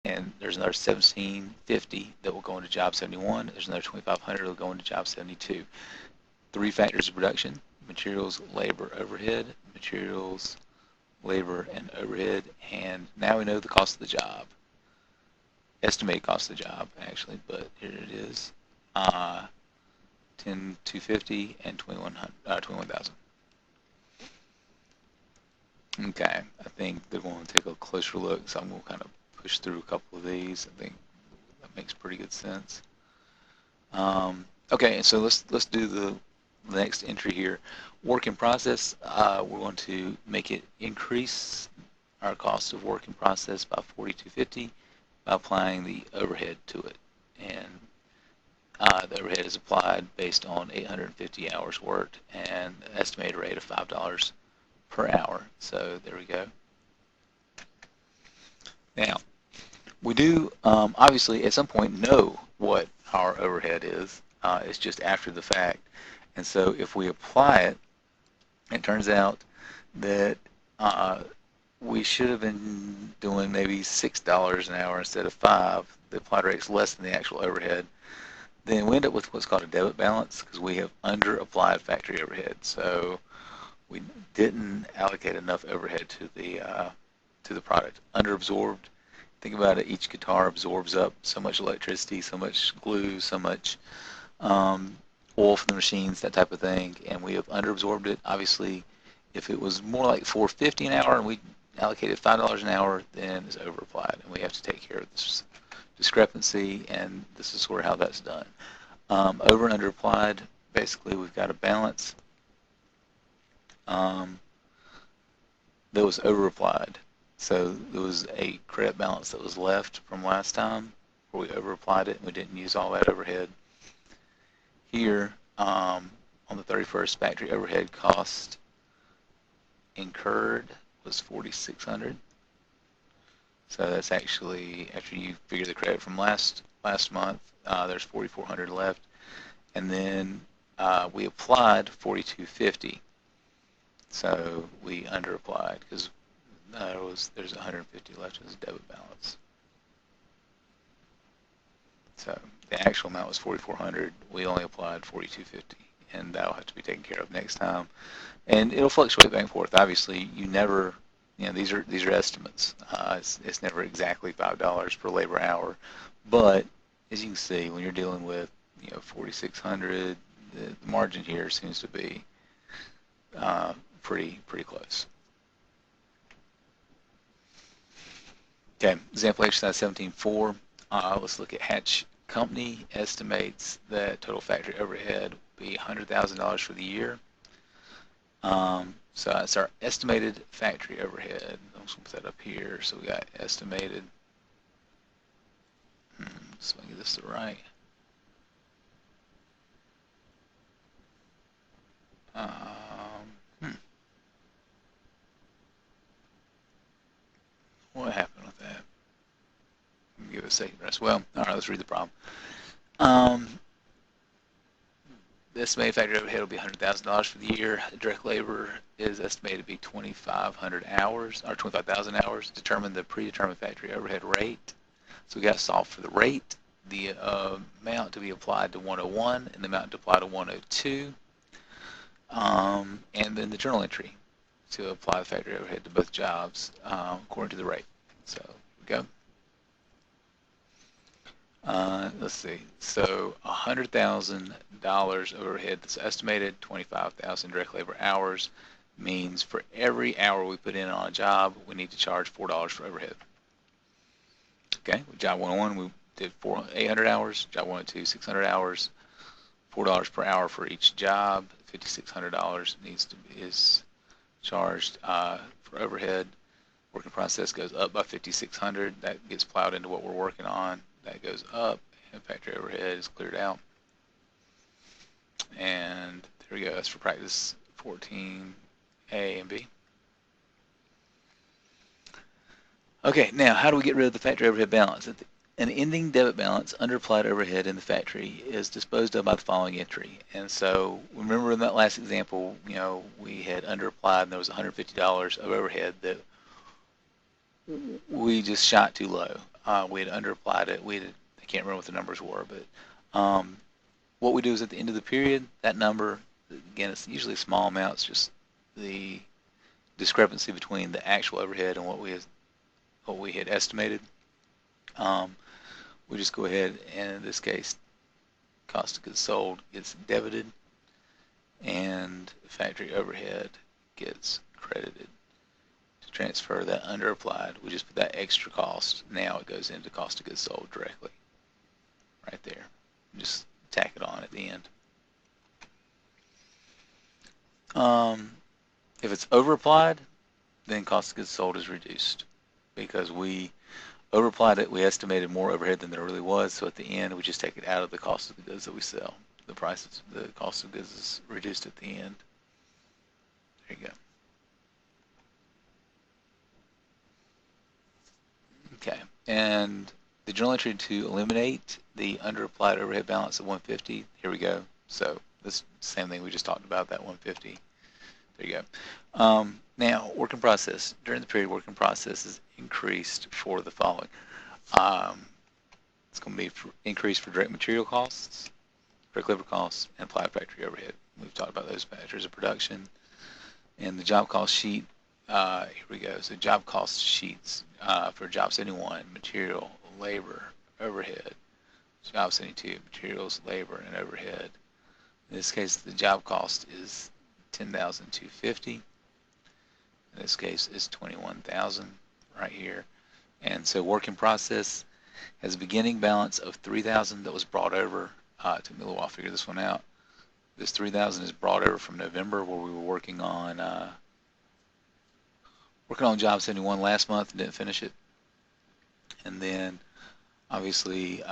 and there's another 1750 that will go into job 71. There's another 2500 that will go into job 72. Three factors of production: materials, labor, overhead, materials, labor, and overhead. And now we know the cost of the job, estimated cost of the job actually, but here it is, 10,250 and 21,000. Okay, I think they're going to take a closer look, so I'm going to kind of push through a couple of these. I think that makes pretty good sense. Okay, so let's do the next entry here. Work in process. We're going to make it increase our cost of work in process by 4,250 by applying the overhead to it, and the overhead is applied based on 850 hours worked and an estimated rate of $5 per hour. So there we go. Now, we do obviously at some point know what our overhead is. It's just after the fact. And so if we apply it, it turns out that we should have been doing maybe $6 an hour instead of 5. The applied rate is less than the actual overhead. Then we end up with what's called a debit balance because we have under-applied factory overhead. So we didn't allocate enough overhead to the product. Under-absorbed. Think about it. Each guitar absorbs up so much electricity, so much glue, so much oil from the machines, that type of thing, and we have under-absorbed it. Obviously, if it was more like $4.50 an hour and we allocated $5 an hour, then it's over-applied, and we have to take care of this discrepancy, and this is sort of how that's done. Over and under-applied, basically we've got a balance that was over-applied. So there was a credit balance that was left from last time where we over-applied it and we didn't use all that overhead. Here, on the 31st, factory overhead cost incurred was 4,600. So that's actually, after you figure the credit from last month, there's 4,400 left. And then we applied 4,250. So we underapplied because there's 150 left as a debit balance. So the actual amount was 4,400. We only applied 4,250, and that'll have to be taken care of next time. And it'll fluctuate back and forth. Obviously, you never, these are estimates. It's never exactly $5 per labor hour, but as you can see, when you're dealing with 4,600, the margin here seems to be pretty close. Okay, example exercise 17.4. Let's look at Hatch Company estimates that total factory overhead will be $100,000 for the year. So that's our estimated factory overhead. I'm just going to put that up here. So we got estimated. So I get this right. What happened with that? Give it a second rest. Well, all right, let's read the problem. The estimated factory overhead will be $100,000 for the year. The direct labor is estimated to be 2,500 hours, or 25,000 hours. Determine the predetermined factory overhead rate. So we got to solve for the rate, the amount to be applied to 101, and the amount to apply to 102, and then the journal entry to apply the factory overhead to both jobs according to the rate. So here we go. Let's see. So $100,000 overhead that's estimated, 25,000 direct labor hours means for every hour we put in on a job, we need to charge $4 for overhead. Okay, with job 101, we did 800 hours. Job 102, 600 hours. $4 per hour for each job. $5,600 is charged for overhead. Working process goes up by 5,600. That gets plowed into what we're working on. That goes up, and factory overhead is cleared out. And there we go. That's for practice 14A and B. Okay, now how do we get rid of the factory overhead balance? An ending debit balance under applied overhead in the factory is disposed of by the following entry. And so remember in that last example, we had under applied and there was $150 of overhead that we just shot too low. we had underapplied it. I can't remember what the numbers were, but what we do is at the end of the period, that number, again, it's usually a small amount. It's just the discrepancy between the actual overhead and what we had estimated. We just go ahead and in this case, cost of goods sold gets debited and factory overhead gets credited. To transfer that underapplied, we just put that extra cost. Now it goes into cost of goods sold directly, right there. Just tack it on at the end. If it's overapplied, then cost of goods sold is reduced because we overapplied it. We estimated more overhead than there really was, so at the end we just take it out of the cost of the goods that we sell. The cost of goods is reduced at the end. There you go. Okay, and the journal entry to eliminate the underapplied overhead balance of 150. Here we go. So this same thing we just talked about, that 150. There you go. Now, work in process. During the period, work in process is increased for the following. It's going to be increased for direct material costs, direct labor costs, and applied factory overhead. We've talked about those factors of production. And the job cost sheet, here we go. So job cost sheets for job 71, material, labor, overhead. Job 72, materials, labor, and overhead. In this case, the job cost is $10,250. In this case, it's $21,000 right here. And so work in process has a beginning balance of $3,000 that was brought over. It took me a little while to figure this one out. This $3,000 is brought over from November, where we were working on job 71 last month and didn't finish it. And then obviously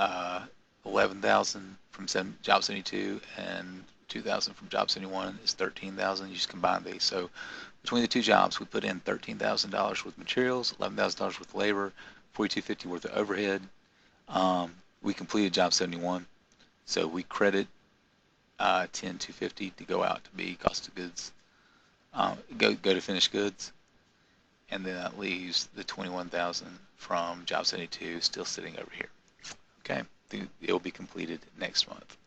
11,000 from job 72 and 2,000 from job 71 is 13,000. You just combine these. So between the two jobs, we put in $13,000 with materials, $11,000 with labor, $4,250 worth of overhead. We completed job 71, so we credit $10,250 to go out to be cost of goods, go to finished goods, and then that leaves the $21,000 from job 72 still sitting over here. Okay, it will be completed next month.